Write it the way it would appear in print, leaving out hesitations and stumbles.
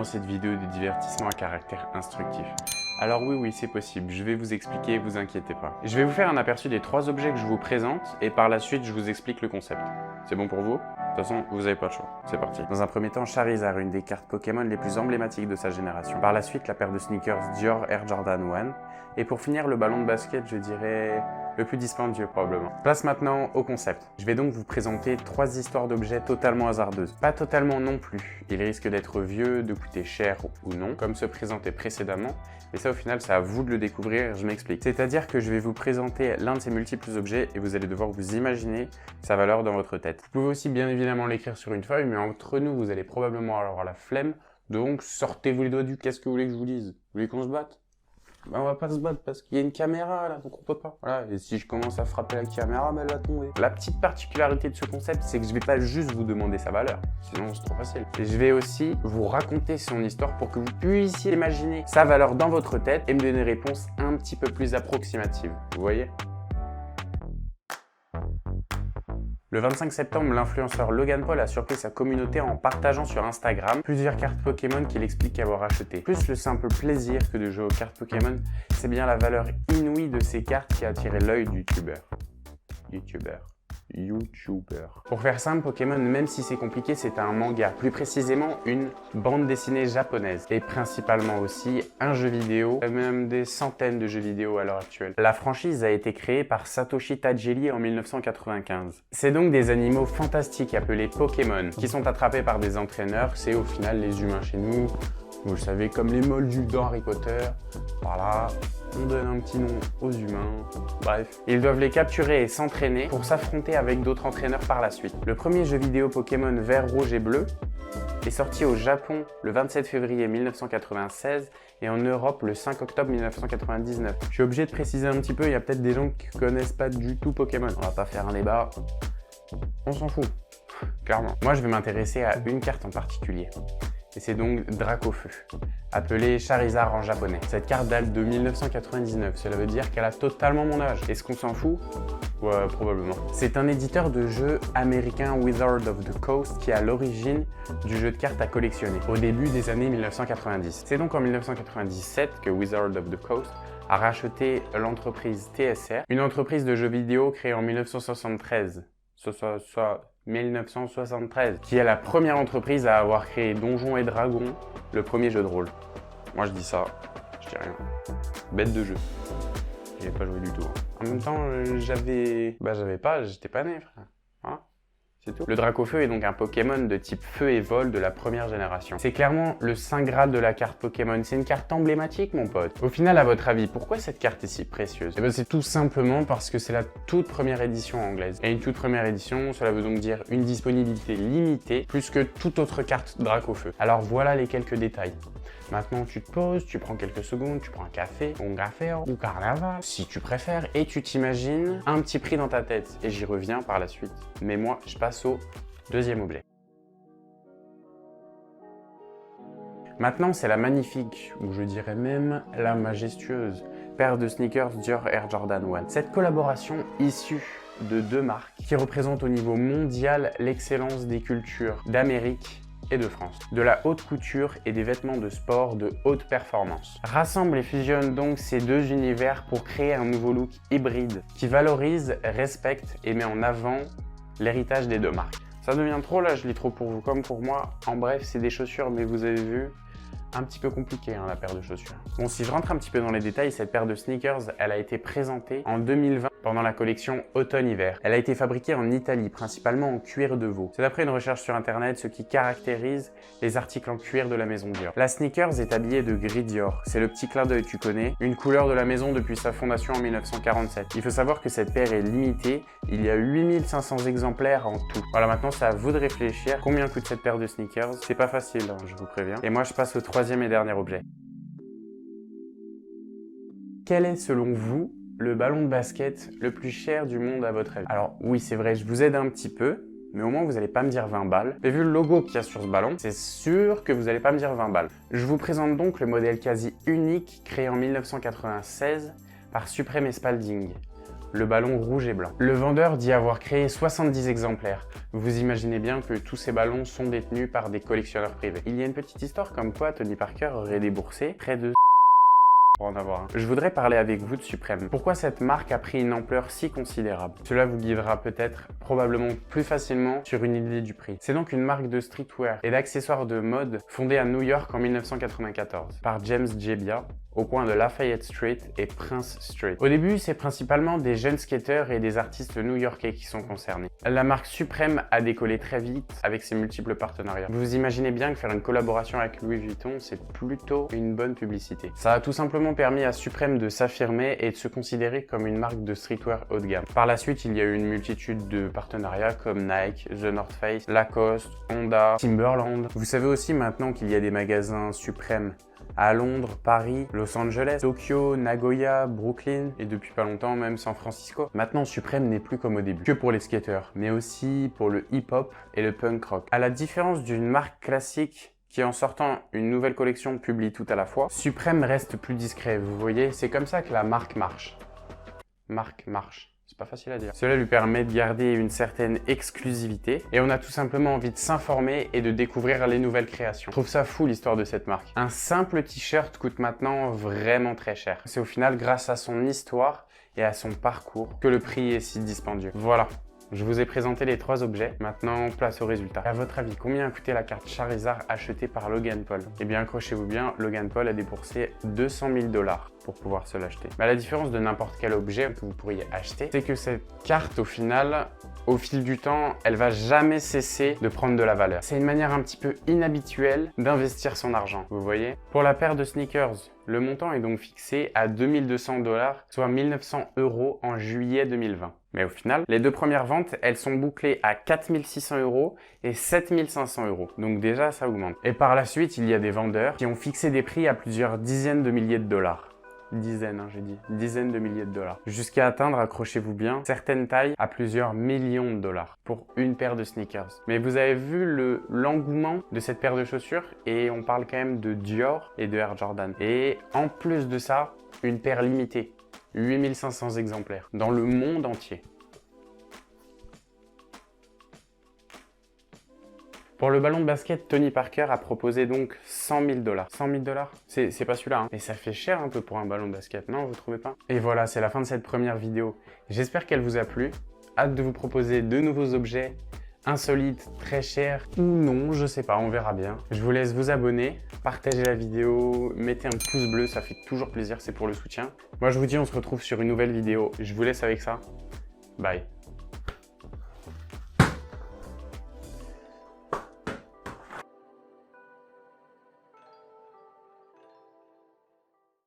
cette vidéo de divertissement à caractère instructif. Alors oui, c'est possible, je vais vous expliquer, vous inquiétez pas. Je vais vous faire un aperçu des 3 objets que je vous présente et par la suite je vous explique le concept. C'est bon pour vous? De toute façon, vous n'avez pas le choix. C'est parti. Dans un premier temps, Charizard, une des cartes Pokémon les plus emblématiques de sa génération. Par la suite, la paire de sneakers Dior Air Jordan 1. Et pour finir, le ballon de basket, je dirais le plus dispendieux probablement. Place maintenant au concept. Je vais donc vous présenter 3 histoires d'objets totalement hasardeuses. Pas totalement non plus. Ils risquent d'être vieux, de coûter cher ou non, comme se présentait précédemment. Et ça, au final, c'est à vous de le découvrir, je m'explique. C'est-à-dire que je vais vous présenter l'un de ces multiples objets et vous allez devoir vous imaginer sa valeur dans votre tête. Vous pouvez aussi bien évidemment l'écrire sur une feuille, mais entre nous, vous allez probablement avoir la flemme. Donc, sortez-vous les doigts du cul. Qu'est-ce que vous voulez que je vous dise? Vous voulez qu'on se batte? Ben, on va pas se battre parce qu'il y a une caméra là, donc on peut pas. Voilà, et si je commence à frapper la caméra, ben, elle va tomber. La petite particularité de ce concept, c'est que je vais pas juste vous demander sa valeur, sinon c'est trop facile. Et je vais aussi vous raconter son histoire pour que vous puissiez imaginer sa valeur dans votre tête et me donner une réponse un petit peu plus approximative. Vous voyez? Le 25 septembre, l'influenceur Logan Paul a surpris sa communauté en partageant sur Instagram plusieurs cartes Pokémon qu'il explique avoir achetées. Plus le simple plaisir que de jouer aux cartes Pokémon, c'est bien la valeur inouïe de ces cartes qui a attiré l'œil du YouTuber. Pour faire simple, Pokémon, même si c'est compliqué, c'est un manga, plus précisément une bande dessinée japonaise, et principalement aussi un jeu vidéo, même des centaines de jeux vidéo à l'heure actuelle. La franchise a été créée par Satoshi Tajiri en 1995. C'est donc des animaux fantastiques appelés Pokémon, qui sont attrapés par des entraîneurs, c'est au final les humains chez nous, vous le savez, comme les moldus dans Harry Potter. Voilà, on donne un petit nom aux humains, bref. Ils doivent les capturer et s'entraîner pour s'affronter avec d'autres entraîneurs par la suite. Le premier jeu vidéo Pokémon vert, rouge et bleu est sorti au Japon le 27 février 1996 et en Europe le 5 octobre 1999. Je suis obligé de préciser un petit peu, il y a peut-être des gens qui connaissent pas du tout Pokémon. On va pas faire un débat, on s'en fout, clairement. Moi je vais m'intéresser à une carte en particulier. Et c'est donc Dracofeu, appelé Charizard en japonais. Cette carte date de 1999, cela veut dire qu'elle a totalement mon âge. Est-ce qu'on s'en fout? Ouais, probablement. C'est un éditeur de jeux américain Wizard of the Coast qui est à l'origine du jeu de cartes à collectionner, au début des années 1990. C'est donc en 1997 que Wizard of the Coast a racheté l'entreprise TSR, une entreprise de jeux vidéo créée en 1973. 1973, qui est la première entreprise à avoir créé Donjons et Dragons, le premier jeu de rôle. Moi je dis ça, je dis rien. Bête de jeu. J'y ai pas joué du tout. En même temps, j'étais pas né, frère. Hein? C'est tout. Le Dracofeu est donc un Pokémon de type feu et vol de la première génération. C'est clairement le saint graal de la carte Pokémon. C'est une carte emblématique, mon pote. Au final, à votre avis, pourquoi cette carte est si précieuse? Eh ben, c'est tout simplement parce que c'est la toute première édition anglaise. Et une toute première édition, cela veut donc dire une disponibilité limitée, plus que toute autre carte Dracofeu. Alors voilà les quelques détails. Maintenant, tu te poses, tu prends quelques secondes, tu prends un café, ou carnaval, si tu préfères, et tu t'imagines un petit prix dans ta tête. Et j'y reviens par la suite. Mais moi, je passe au deuxième objet. Maintenant, c'est la magnifique, ou je dirais même la majestueuse, paire de sneakers Dior Air Jordan 1. Cette collaboration issue de 2 marques qui représentent au niveau mondial l'excellence des cultures d'Amérique et de France, de la haute couture et des vêtements de sport de haute performance. Rassemble et fusionne donc ces 2 univers pour créer un nouveau look hybride qui valorise, respecte et met en avant l'héritage des 2 marques. Ça devient trop là, je lis trop pour vous comme pour moi. En bref, c'est des chaussures, mais vous avez vu, un petit peu compliqué la paire de chaussures. Bon, si je rentre un petit peu dans les détails, cette paire de sneakers, elle a été présentée en 2020 pendant la collection automne-hiver. Elle a été fabriquée en Italie, principalement en cuir de veau. C'est d'après une recherche sur internet ce qui caractérise les articles en cuir de la maison Dior. La sneakers est habillée de gris Dior. C'est le petit clin d'œil, tu connais, une couleur de la maison depuis sa fondation en 1947. Il faut savoir que cette paire est limitée. Il y a 8500 exemplaires en tout. Voilà, maintenant c'est à vous de réfléchir. Combien coûte cette paire de sneakers? C'est pas facile, hein, je vous préviens. Et moi je passe au 3e et dernier objet. Quel est selon vous le ballon de basket le plus cher du monde à votre avis? Alors oui, c'est vrai, je vous aide un petit peu, mais au moins vous n'allez pas me dire 20 balles. Mais vu le logo qu'il y a sur ce ballon, c'est sûr que vous n'allez pas me dire 20 balles. Je vous présente donc le modèle quasi unique créé en 1996 par Supreme et Spalding. le ballon rouge et blanc. Le vendeur dit avoir créé 70 exemplaires. Vous imaginez bien que tous ces ballons sont détenus par des collectionneurs privés. Il y a une petite histoire comme quoi Tony Parker aurait déboursé près de pour en avoir un. Je voudrais parler avec vous de Supreme. Pourquoi cette marque a pris une ampleur si considérable? Cela vous guidera peut-être probablement plus facilement sur une idée du prix. C'est donc une marque de streetwear et d'accessoires de mode fondée à New York en 1994 par James Jebbia au coin de Lafayette Street et Prince Street. Au début, c'est principalement des jeunes skateurs et des artistes new-yorkais qui sont concernés. La marque Supreme a décollé très vite avec ses multiples partenariats. Vous imaginez bien que faire une collaboration avec Louis Vuitton, c'est plutôt une bonne publicité. Ça a tout simplement permis à Supreme de s'affirmer et de se considérer comme une marque de streetwear haut de gamme. Par la suite, il y a eu une multitude de partenariats comme Nike, The North Face, Lacoste, Honda, Timberland. Vous savez aussi maintenant qu'il y a des magasins Supreme à Londres, Paris, Los Angeles, Tokyo, Nagoya, Brooklyn et depuis pas longtemps même San Francisco. Maintenant, Supreme n'est plus comme au début, que pour les skateurs, mais aussi pour le hip-hop et le punk rock. À la différence d'une marque classique qui en sortant une nouvelle collection publie tout à la fois, Supreme reste plus discret, vous voyez, c'est comme ça que la marque marche. Marque marche. C'est pas facile à dire. Cela lui permet de garder une certaine exclusivité et on a tout simplement envie de s'informer et de découvrir les nouvelles créations. Je trouve ça fou l'histoire de cette marque. Un simple t-shirt coûte maintenant vraiment très cher. C'est au final grâce à son histoire et à son parcours que le prix est si dispendieux. Voilà. Je vous ai présenté les 3 objets, maintenant place au résultat. À votre avis, combien a coûté la carte Charizard achetée par Logan Paul? Eh bien, accrochez-vous bien, Logan Paul a déboursé 200 000 $ pour pouvoir se l'acheter. Mais la différence de n'importe quel objet que vous pourriez acheter, c'est que cette carte, au final, au fil du temps, elle va jamais cesser de prendre de la valeur. C'est une manière un petit peu inhabituelle d'investir son argent, vous voyez? Pour la paire de sneakers, le montant est donc fixé à 2200 $, soit 1900 € en juillet 2020. Mais au final, les 2 premières ventes, elles sont bouclées à 4600 € et 7500 €. Donc déjà, ça augmente. Et par la suite, il y a des vendeurs qui ont fixé des prix à plusieurs dizaines de milliers de dollars. Dizaines, j'ai dit. Dizaines de milliers de dollars. Jusqu'à atteindre, accrochez-vous bien, certaines tailles à plusieurs millions de dollars pour une paire de sneakers. Mais vous avez vu l'engouement de cette paire de chaussures et on parle quand même de Dior et de Air Jordan. Et en plus de ça, une paire limitée. 8500 exemplaires dans le monde entier. Pour le ballon de basket, Tony Parker a proposé donc 100 000 $. 100 000 $? C'est pas celui-là, hein. Et ça fait cher un peu pour un ballon de basket, non, vous trouvez pas? Et voilà, c'est la fin de cette première vidéo. J'espère qu'elle vous a plu. Hâte de vous proposer de nouveaux objets insolites, très chers ou non, je sais pas, on verra bien. Je vous laisse vous abonner, partager la vidéo, mettez un pouce bleu, ça fait toujours plaisir, c'est pour le soutien. Moi je vous dis, on se retrouve sur une nouvelle vidéo. Je vous laisse avec ça. Bye.